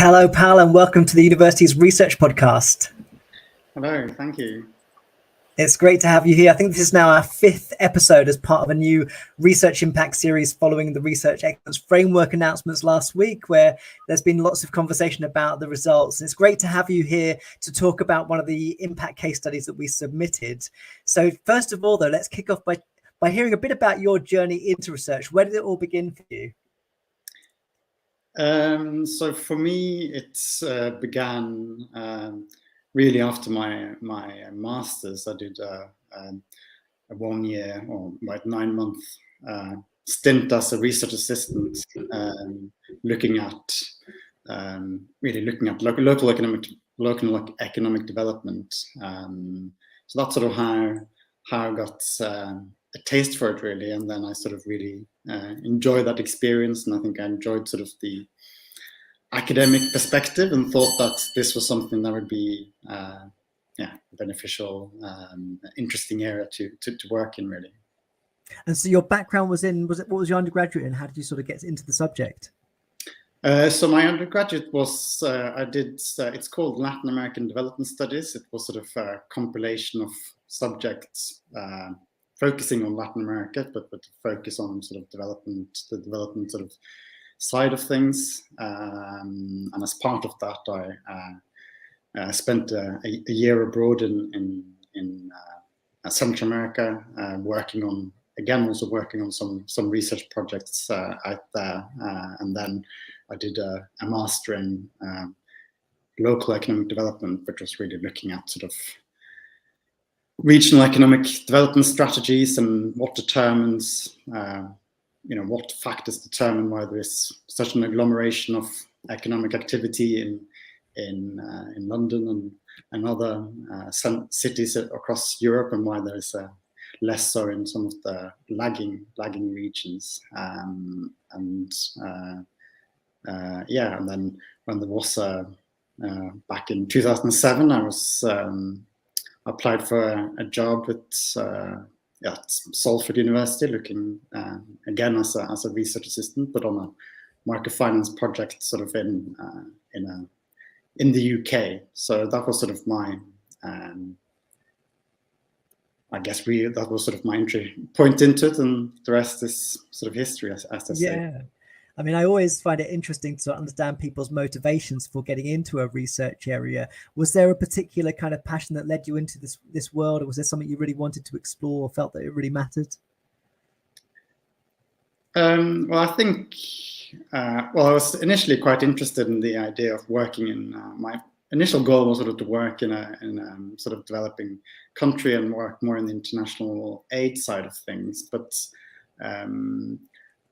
Hello, pal, and welcome to the university's research podcast. Hello, thank you. It's great to have you here. I think this is now our 5th episode as part of a new research impact series following the Research Excellence Framework announcements last week, where there's been lots of conversation about the results. And it's great to have you here to talk about one of the impact case studies that we submitted. So first of all, though, let's kick off by hearing a bit about your journey into research. Where did it all begin for you? So for me, it began really after my master's. I did a 1 year or about 9 month stint as a research assistant, looking at local economic development. So that's sort of how I got a taste for it, really, and then I sort of really enjoyed that experience, and I think I enjoyed sort of the academic perspective and thought that this was something that would be beneficial, interesting area to work in, really. And so your background was what was your undergraduate, and how did you sort of get into the subject? So my undergraduate was, it's called Latin American Development Studies. It was sort of a compilation of subjects focusing on Latin America, but to focus on sort of the development sort of side of things. And as part of that, I spent a year abroad in Central America, working on some research projects out there. And then I did a master in local economic development, which was really looking at sort of regional economic development strategies and what determines, what factors determine why there is such an agglomeration of economic activity in London and other cities across Europe, and why there is less so in some of the lagging regions. And then when there was back in 2007, I was applied for a job at Salford University, looking again as a research assistant, but on a microfinance project, sort of in the UK. So that was sort of my, that was sort of my entry point into it, and the rest is sort of history, as I say. Yeah. I mean, I always find it interesting to understand people's motivations for getting into a research area. Was there a particular kind of passion that led you into this world, or was there something you really wanted to explore or felt that it really mattered? Well, I think, I was initially quite interested in the idea of working in, my initial goal was sort of to work in a sort of developing country and work more in the international aid side of things. But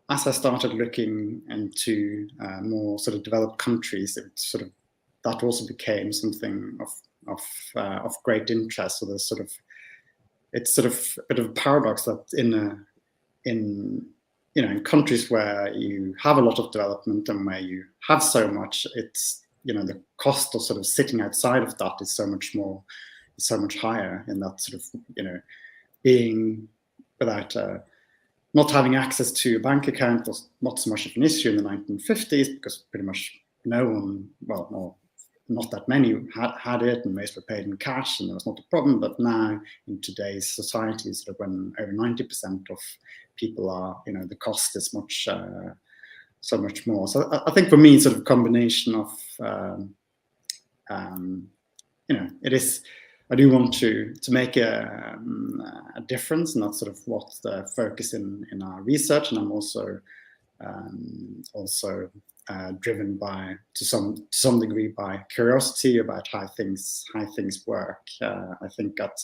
as I started looking into more sort of developed countries, that also became something of great interest. So there's it's sort of a bit of a paradox that in countries where you have a lot of development and where you have so much, it's the cost of sort of sitting outside of that is so much higher. In that sort of being without not having access to a bank account was not so much of an issue in the 1950s, because pretty much no one, not that many had it, and most were paid in cash, and there was not a problem. But now in today's society, sort of when over 90% of people are, the cost is so much more. So I think for me, sort of combination of, it is, I do want to make a difference, and that's sort of what the focus in our research. And I'm also driven by, to some degree, by curiosity about how things work. I think that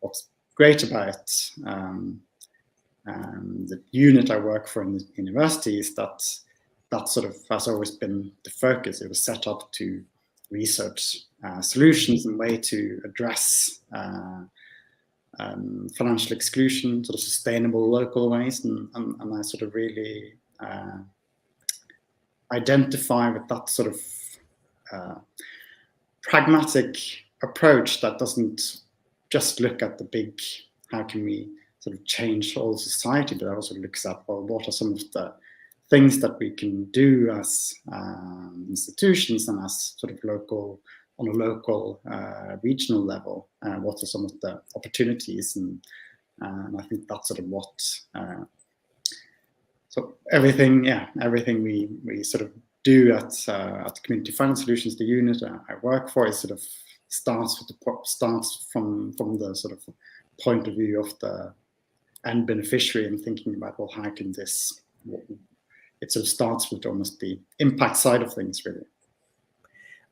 what's great about the unit I work for in the university is that sort of has always been the focus. It was set up to research solutions and way to address financial exclusion, sort of sustainable local ways, and I sort of really identify with that sort of pragmatic approach that doesn't just look at the big, how can we sort of change all society, but also looks at, well, what are some of the things that we can do as institutions and as sort of on a local, regional level. What are some of the opportunities, and I think that's sort of what. So everything we sort of do at Community Finance Solutions, the unit I work for, is sort of starts from the sort of point of view of the end beneficiary, and thinking about, well, how can this? It sort of starts with almost the impact side of things, really.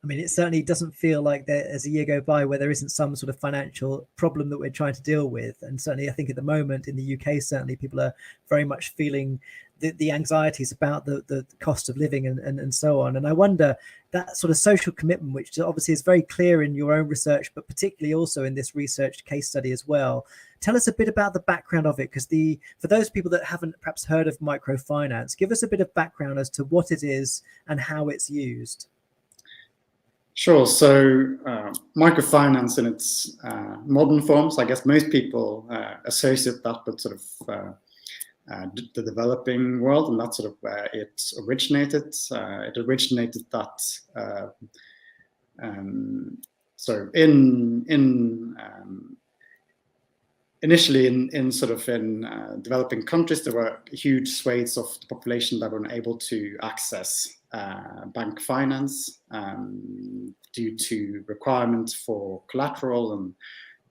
I mean, it certainly doesn't feel like there, as a year go by, where there isn't some sort of financial problem that we're trying to deal with. And certainly, I think at the moment in the UK, certainly people are very much feeling the anxieties about the cost of living and so on. And I wonder, that sort of social commitment, which obviously is very clear in your own research, but particularly also in this research case study as well. Tell us a bit about the background of it, because for those people that haven't perhaps heard of microfinance, give us a bit of background as to what it is and how it's used. Sure. So microfinance in its modern forms, I guess most people associate that with sort of the developing world, and that's sort of where it originated. It originated that so initially in developing countries, there were huge swathes of the population that were unable to access bank finance due to requirements for collateral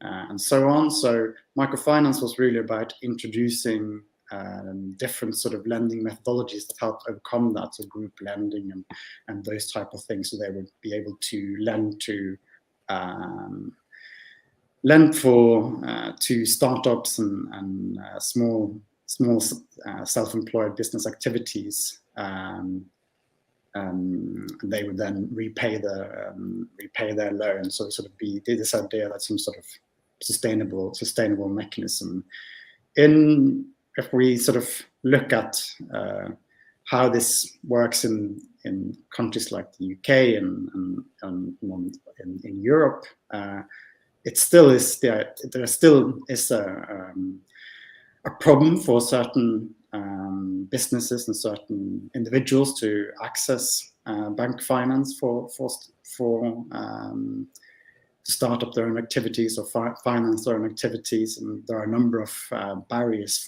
and so on. So microfinance was really about introducing different sort of lending methodologies that helped overcome that, so group lending and those type of things, so they would be able to lend to startups and small self-employed business activities. They would then repay their loan. So sort of be this idea that some sort of sustainable mechanism. If we sort of look at how this works in countries like the UK and in Europe, it still is there still is a problem for certain businesses and certain individuals to access bank finance for start up their own activities or finance their own activities, and there are a number of barriers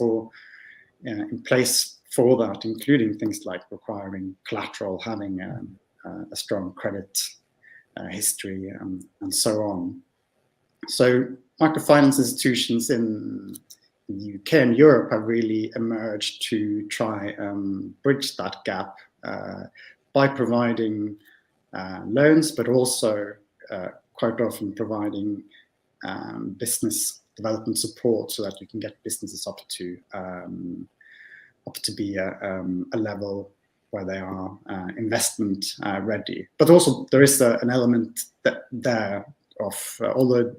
in place for that, including things like requiring collateral, having a strong credit history, and so on. So microfinance institutions in the UK and Europe have really emerged to try bridge that gap by providing loans, but also quite often providing business development support, so that you can get businesses up to be a level where they are investment ready. But also there is an element there of although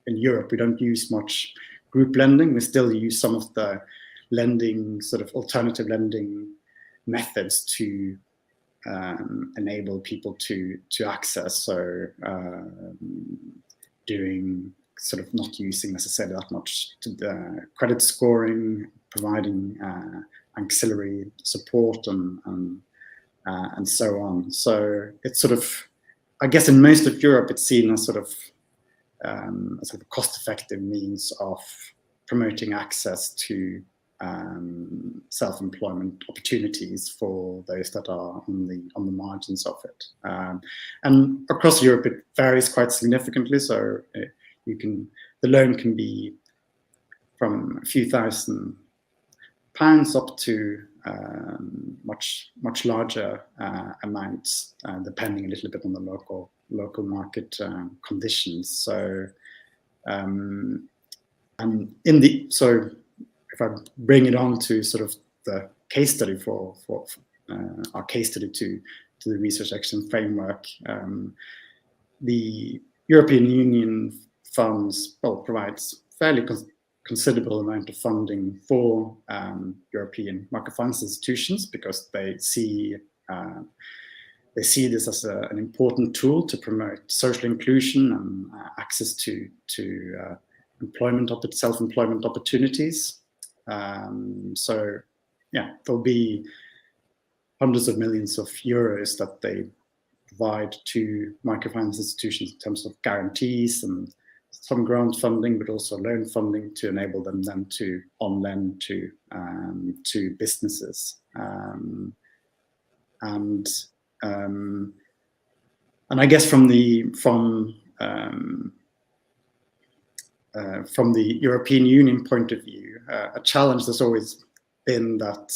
in Europe we don't use much group lending, we still use some of the lending, sort of alternative lending methods to enable people to access. So doing sort of not using necessarily that much to the credit scoring, providing auxiliary support and so on. So it's sort of, I guess in most of Europe, it's seen as sort of a cost-effective means of promoting access to self-employment opportunities for those that are on the margins of it. And across Europe, it varies quite significantly. So the loan can be from a few £1,000 up to much larger amounts, depending a little bit on the local market conditions. So so if I bring it on to sort of the case study for our case study to the research action framework, the European Union funds provides fairly considerable amount of funding for European microfinance institutions, because they see this as an important tool to promote social inclusion and access to self-employment opportunities. So yeah, there'll be hundreds of millions of euros that they provide to microfinance institutions in terms of guarantees and some grant funding, but also loan funding to enable them then to on-lend to businesses. And I guess from the European Union point of view, a challenge has always been that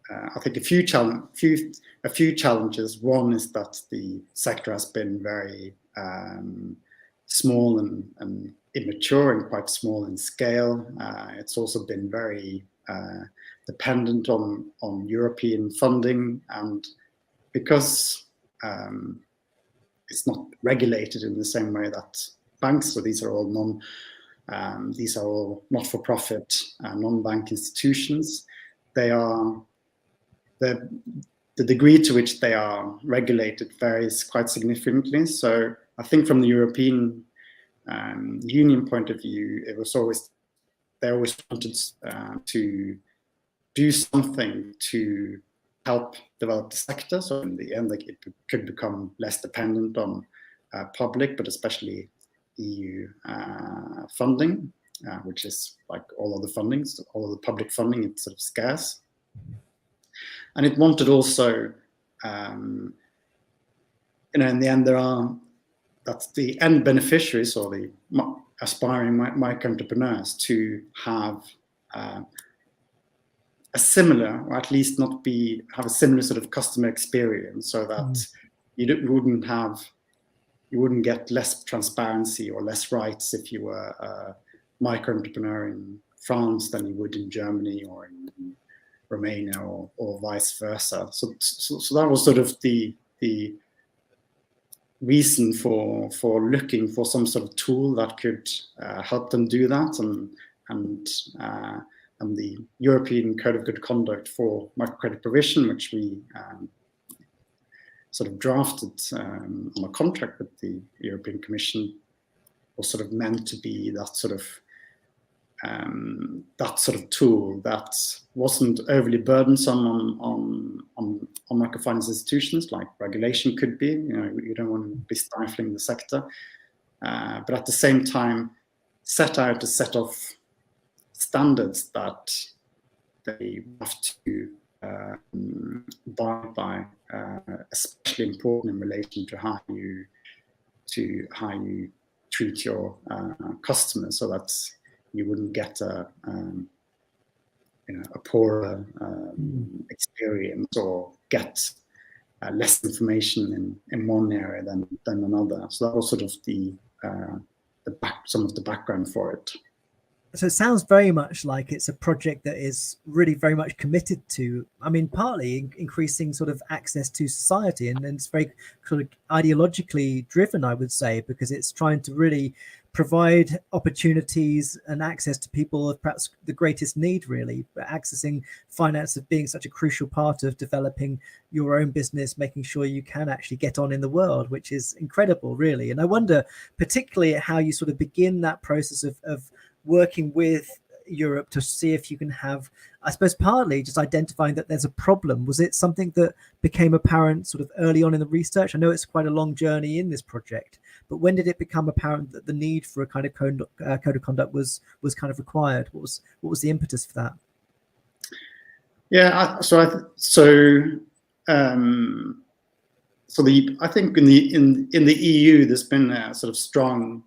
I think a few challenges. One is that the sector has been very small and immature and quite small in scale. It's also been very dependent on European funding, and because it's not regulated in the same way that banks. So these are all not-for-profit, non-bank institutions. They are the degree to which they are regulated varies quite significantly. So I think from the European Union point of view, they always wanted to do something to help develop the sector. So in the end, it could become less dependent on public, but especially EU funding, which is like all of the fundings, all of the public funding, it's sort of scarce. And it wanted also, in the end, that's the end beneficiaries or the aspiring micro entrepreneurs to have a similar, or at least have a similar sort of customer experience, so that you wouldn't get less transparency or less rights if you were a micro entrepreneur in France than you would in Germany or in Romania or vice versa. So that was sort of the reason for looking for some sort of tool that could help them do that, and the European Code of Good Conduct for Microcredit Provision, which we sort of drafted on a contract with the European Commission, was sort of meant to be that sort of tool that wasn't overly burdensome on microfinance institutions, like regulation could be. You don't want to be stifling the sector, but at the same time set out a set of standards that they have to abide by, especially important in relation to how you treat your customers, so that you wouldn't get a poorer experience or get less information in one area than another. So that was sort of some of the background for it. So it sounds very much like it's a project that is really very much committed to, partly increasing sort of access to society, and it's very sort of ideologically driven, I would say, because it's trying to really provide opportunities and access to people of perhaps the greatest need, really. But accessing finance of being such a crucial part of developing your own business, making sure you can actually get on in the world, which is incredible, really. And I wonder particularly how you sort of begin that process of working with Europe to see if you can have, I suppose, partly just identifying that there's a problem. Was it something that became apparent sort of early on in the research? I know it's quite a long journey in this project, but when did it become apparent that the need for a kind of code of conduct was kind of required? What was the impetus for that? Yeah, I think in the EU there's been a sort of strong.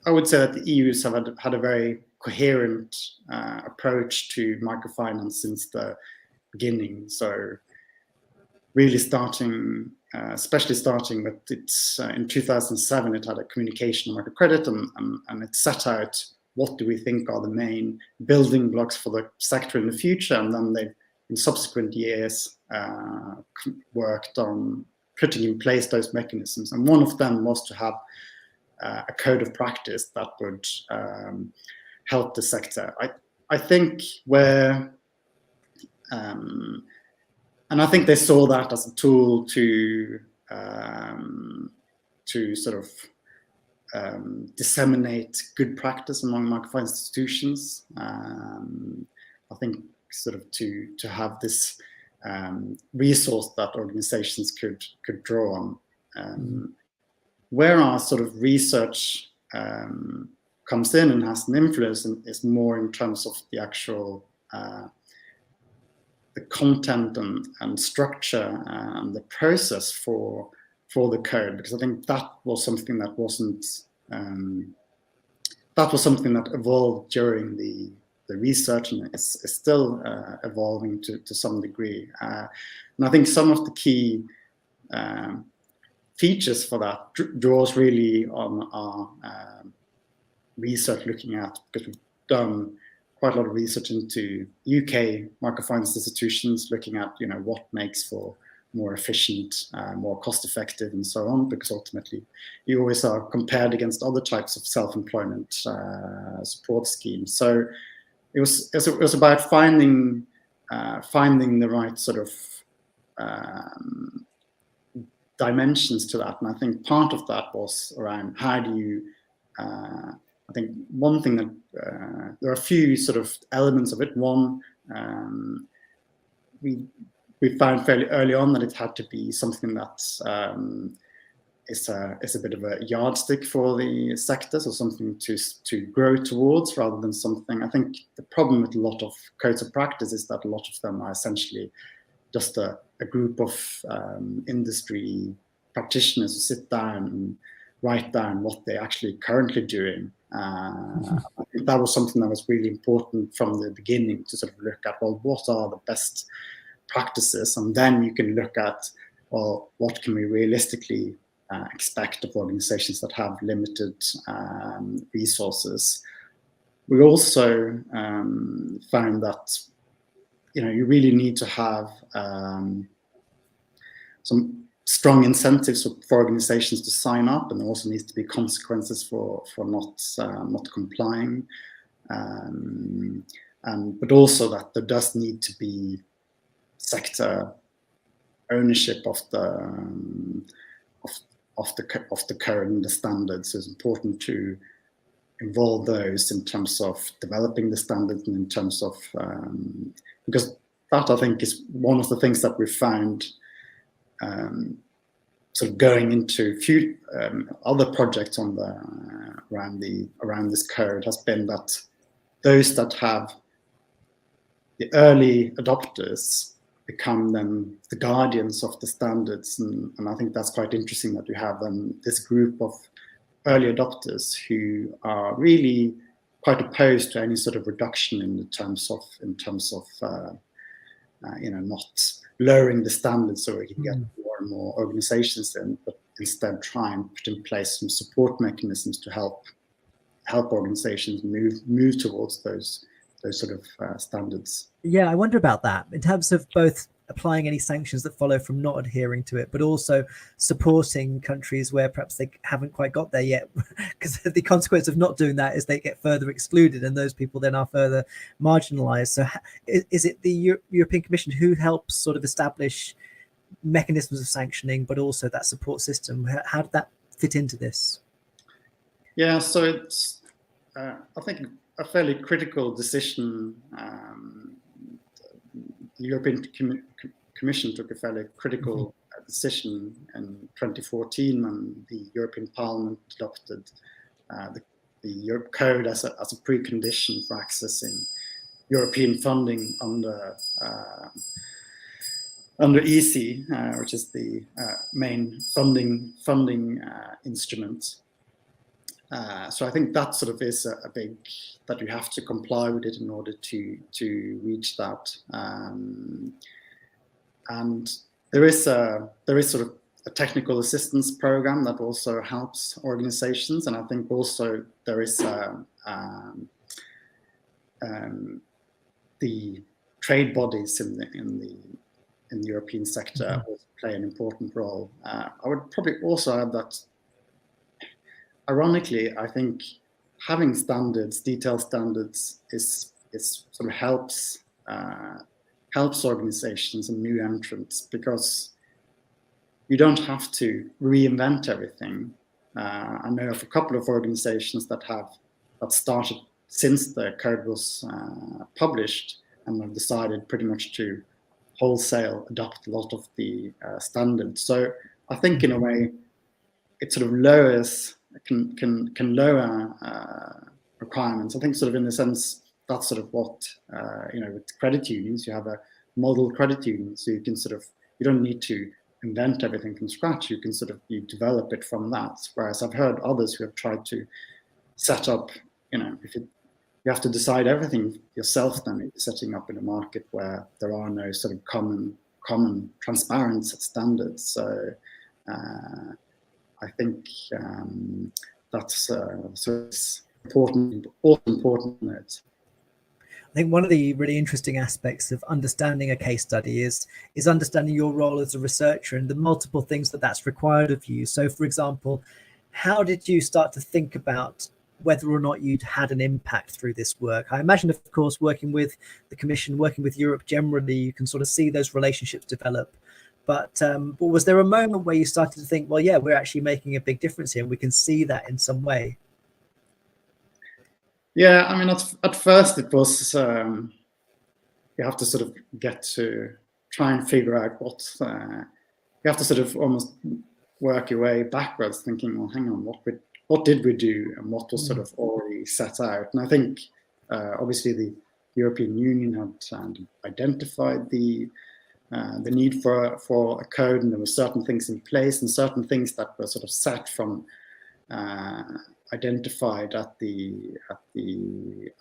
I would say that the EUs have had a very coherent approach to microfinance since the beginning. So really especially starting with its in 2007, it had a communication on microcredit, and it set out what do we think are the main building blocks for the sector in the future, and then they've in subsequent years worked on putting in place those mechanisms. And one of them was to have a code of practice that would help the sector. I think and I think they saw that as a tool to sort of disseminate good practice among microfinance institutions. I think sort of to have this resource that organizations could draw on. Where our sort of research comes in and has an influence is more in terms of the actual the content and structure and the process for the code, because I think that was something that wasn't that was something that evolved during the research, and is still evolving to some degree. And I think some of the key features for that draws really on our research, looking at, because we've done quite a lot of research into UK microfinance institutions, looking at what makes for more efficient, more cost-effective, and so on. Because ultimately, you always are compared against other types of self-employment support schemes. So it was about finding the right sort of dimensions to that, and I think part of that was around how do you. I think one thing that there are a few sort of elements of it. One, we found fairly early on that it had to be something that is a bit of a yardstick for the sector, so something to grow towards rather than something. I think the problem with a lot of codes of practice is that a lot of them are essentially just a group of industry practitioners who sit down and write down what they're actually currently doing. I think that was something that was really important from the beginning, to sort of look at, well, what are the best practices, and then you can look at, well, what can we realistically expect of organizations that have limited resources. We also found that you really need to have some strong incentives for organizations to sign up, and there also needs to be consequences for not complying, but also that there does need to be sector ownership of the code and the standards. So it's important to involve those in terms of developing the standards, and in terms of because that, I think, is one of the things that we found sort of going into few other projects on around this code, has been that those that have the early adopters become then the guardians of the standards, and I think that's quite interesting that you have this group of early adopters who are really quite opposed to any sort of reduction in terms of not lowering the standards so we can get more and more organizations in, but instead try and put in place some support mechanisms to help organizations move towards those sort of standards. Yeah, I wonder about that in terms of both applying any sanctions that follow from not adhering to it, but also supporting countries where perhaps they haven't quite got there yet, because the consequence of not doing that is they get further excluded, and those people then are further marginalized. So is it the European Commission who helps sort of establish mechanisms of sanctioning, but also that support system? How did that fit into this? Yeah, so it's I think a fairly critical decision. The European Commission took a fairly critical decision in 2014 when the European Parliament adopted the Europe Code as a precondition for accessing European funding under EC, which is the main funding instrument. So I think that sort of is a big, that you have to comply with it in order to reach that. And there is sort of a technical assistance program that also helps organizations, and I think also there is the trade bodies in the European sector also play an important role. I would probably also add that, ironically, I think having standards, detailed standards, is sort of helps organizations and new entrants, because you don't have to reinvent everything. I know of a couple of organizations that started since the code was published, and have decided pretty much to wholesale adopt a lot of the standards. So I think in a way it sort of can lower requirements. I think sort of in a sense that's sort of what with credit unions, you have a model credit union, so you don't need to invent everything from scratch. You can you develop it from that. Whereas I've heard others who have tried to set up, if you have to decide everything yourself, then you're setting up in a market where there are no sort of common transparent standards. So I think that's it's important note. I think one of the really interesting aspects of understanding a case study is understanding your role as a researcher and the multiple things that's required of you. So, for example, how did you start to think about whether or not you'd had an impact through this work? I imagine, of course, working with the Commission, working with Europe generally, you can sort of see those relationships develop. But was there a moment where you started to think, well, yeah, we're actually making a big difference here, and we can see that in some way? Yeah, I mean, at first it was you have to sort of get to try and figure out what you have to sort of almost work your way backwards, thinking, well, hang on, what did we do, and what was sort of already set out? And I think obviously the European Union had identified the need for a code, and there were certain things in place and certain things that were sort of set from identified at the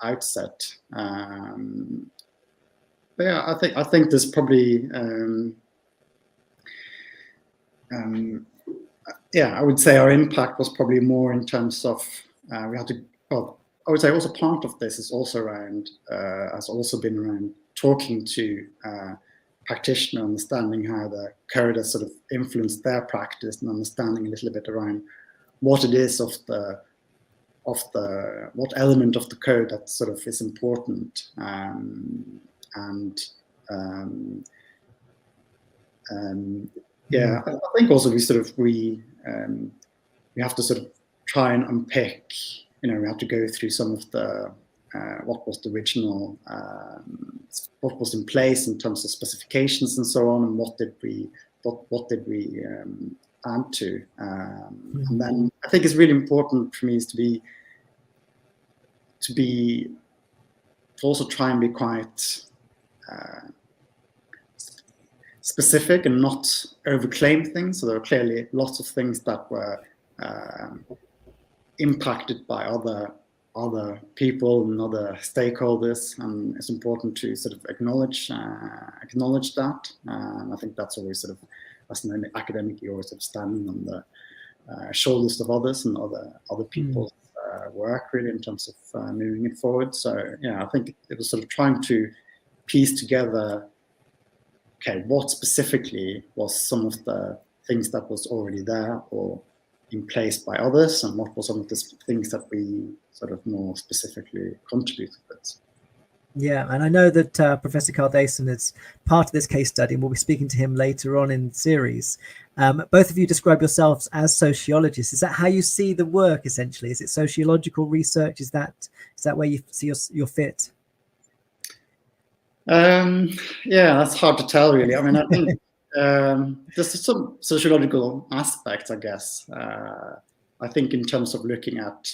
outset. But yeah, I think there's probably I would say our impact was probably more in terms of we had to. Well, I would say also part of this is also around has also been around talking to practitioners, understanding how the code has sort of influenced their practice, and understanding a little bit around what it is what element of the code that sort of is important, I think also we have to sort of try and unpick. We have to go through some of the what was the original, what was in place in terms of specifications and so on, and what did we add to, and then I think it's really important for me is to also try and be quite specific and not overclaim things. So there are clearly lots of things that were impacted by other people and other stakeholders, and it's important to sort of acknowledge that. I think that's always sort of, as an academic, you're always sort of standing on the shoulders of others and other people's work, really, in terms of moving it forward. So yeah, I think it was sort of trying to piece together, okay, what specifically was some of the things that was already there or in place by others, and what were some of the things that we sort of more specifically contributed with. Yeah, and I know that Professor Karl Dayson is part of this case study, and we'll be speaking to him later on in the series. Both of you describe yourselves as sociologists. Is that how you see the work, essentially? Is it sociological research? Is that where you see your fit? Yeah, that's hard to tell, really. I mean, I think there's some sociological aspects, I guess. I think in terms of looking at,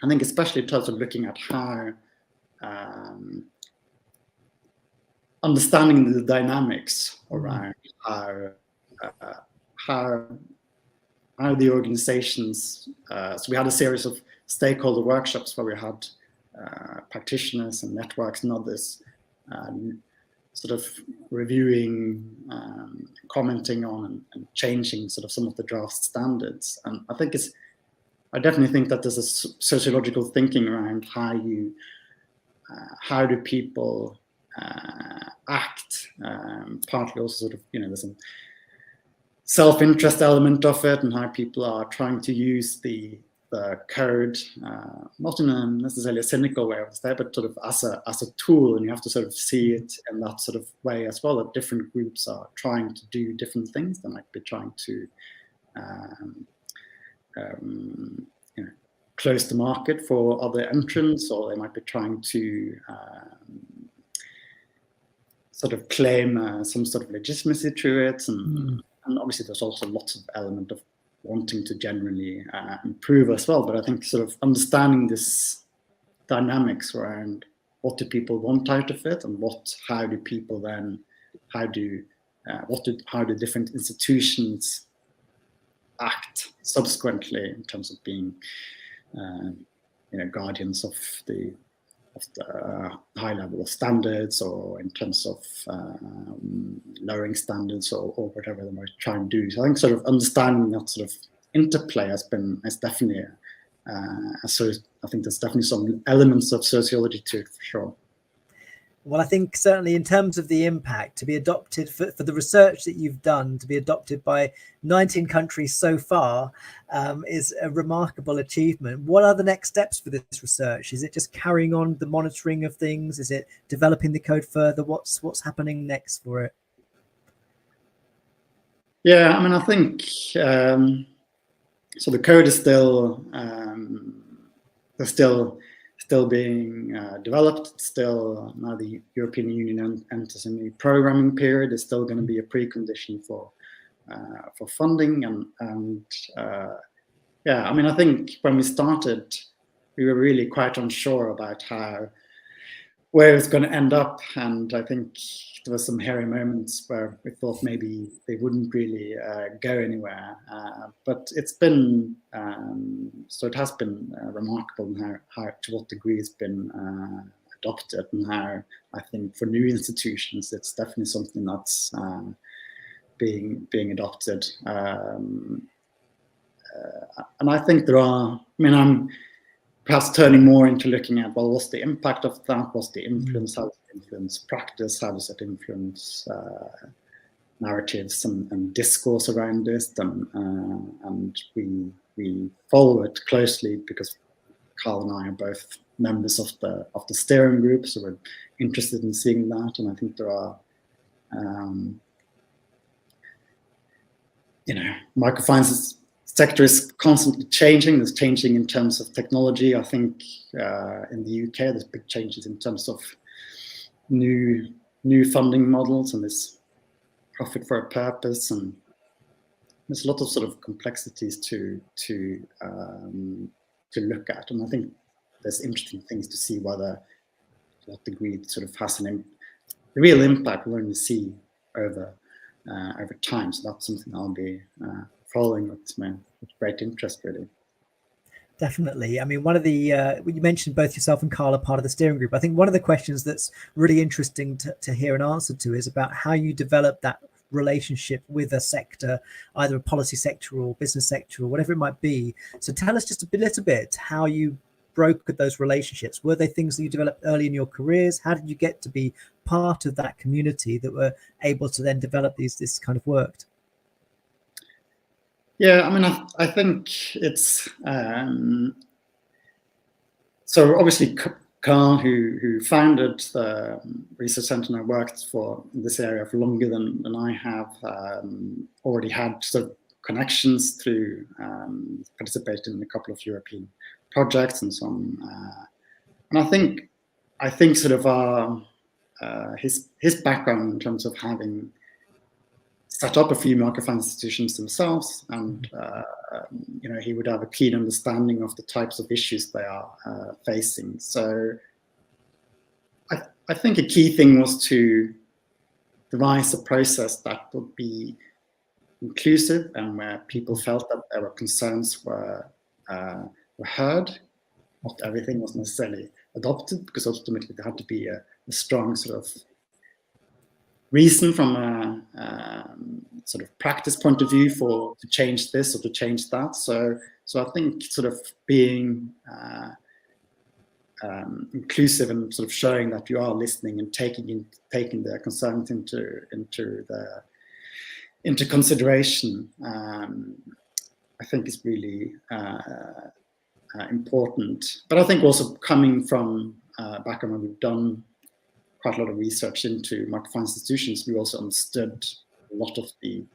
I think especially in terms of looking at how understanding the dynamics around how the organizations. So we had a series of stakeholder workshops where we had practitioners and networks and others sort of reviewing, commenting on, and changing sort of some of the draft standards. And I definitely think that there's a sociological thinking around how do people act, partly also sort of, there's some self-interest element of it, and how people are trying to use the code, not in a necessarily a cynical way, I would say, but sort of as a tool, and you have to sort of see it in that sort of way as well, that different groups are trying to do different things. They might be trying to close the market for other entrants, or they might be trying to sort of claim some sort of legitimacy through it. And obviously there's also lots of element of wanting to generally improve as well. But I think sort of understanding this dynamics around what do people want out of it, and how do people then, how do different institutions act subsequently in terms of being guardians of the high level of standards, or in terms of lowering standards, or whatever they might try and do. So I think sort of understanding that sort of interplay is definitely so I think there's definitely some elements of sociology to it for sure. Well, I think certainly in terms of the impact, to be adopted for the research that you've done, to be adopted by 19 countries so far, is a remarkable achievement. What are the next steps for this research? Is it just carrying on the monitoring of things? Is it developing the code further? What's happening next for it? Yeah, I mean, I think so. The code is still being developed. Still, now the European Union enters a new programming period. It's still going to be a precondition for funding, and yeah, I mean, I think when we started, we were really quite unsure about where it was going to end up, and I think there were some hairy moments where we thought maybe they wouldn't really go anywhere. But it's been so it has been remarkable how to what degree it's been adopted, and how I think for new institutions it's definitely something that's being adopted. And I think there are. I mean, I'm perhaps turning more into looking at, well, what's the impact of that? What's the influence? How does it influence practice? How does it influence narratives and discourse around this? And we follow it closely because Karl and I are both members of the steering group, so we're interested in seeing that. And I think there are, microfinance sector is constantly changing. There's changing in terms of technology. I think in the UK there's big changes in terms of new funding models, and this profit for a purpose, and there's a lot of sort of complexities to look at. And I think there's interesting things to see to what degree it sort of has the real impact we'll only see over time. So that's something I'll be following with great interest, really. Definitely. I mean, one of the you mentioned both yourself and Karl are part of the steering group. I think one of the questions that's really interesting to hear an answer to is about how you develop that relationship with a sector, either a policy sector or business sector or whatever it might be. So tell us just a little bit how you brokered those relationships. Were they things that you developed early in your careers? How did you get to be part of that community that were able to then develop this kind of work? Yeah, I mean, I think it's so obviously Karl, who founded the research center and I worked for in this area for longer than I have, already had sort of connections through participating in a couple of European projects and so on. And I think sort of his background in terms of having set up a few microfinance institutions themselves, and he would have a keen understanding of the types of issues they are facing. So I think a key thing was to devise a process that would be inclusive and where people felt that their concerns were heard. Not everything was necessarily adopted, because ultimately there had to be a strong sort of reason from a sort of practice point of view to change this or to change that. So I think sort of being inclusive and sort of showing that you are listening and taking their concerns into consideration, I think is really important. But I think also coming from background where we've done quite a lot of research into microfinance institutions, we also understood a lot of the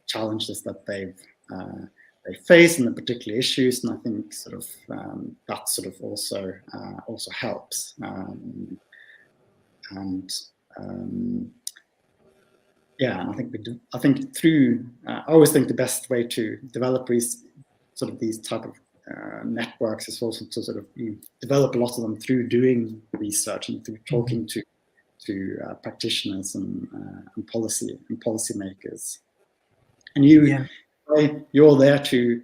challenges that they've they face and the particular issues, and I think sort of that sort of also helps. Yeah, and I think we do. I think through I always think the best way to develop these type of networks is also to sort of develop a lot of them through doing research and through talking to practitioners and policymakers. And you're there to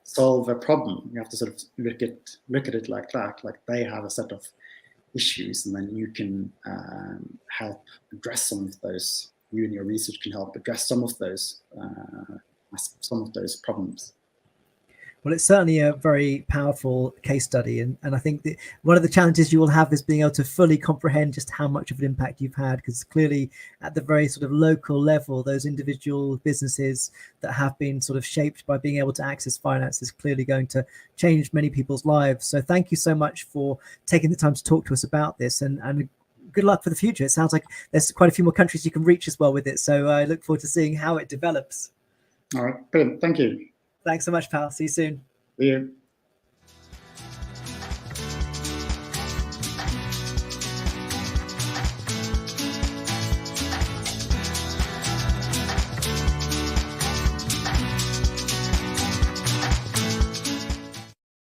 solve a problem. You have to sort of look at it like that. Like they have a set of issues, and then you can help address some of those. You and your research can help address some of those problems. Well, it's certainly a very powerful case study. And I think that one of the challenges you will have is being able to fully comprehend just how much of an impact you've had, because clearly at the very sort of local level, those individual businesses that have been sort of shaped by being able to access finance is clearly going to change many people's lives. So thank you so much for taking the time to talk to us about this, and good luck for the future. It sounds like there's quite a few more countries you can reach as well with it. So I look forward to seeing how it develops. All right, brilliant. Thank you. Thanks so much, pal. See you soon. See you.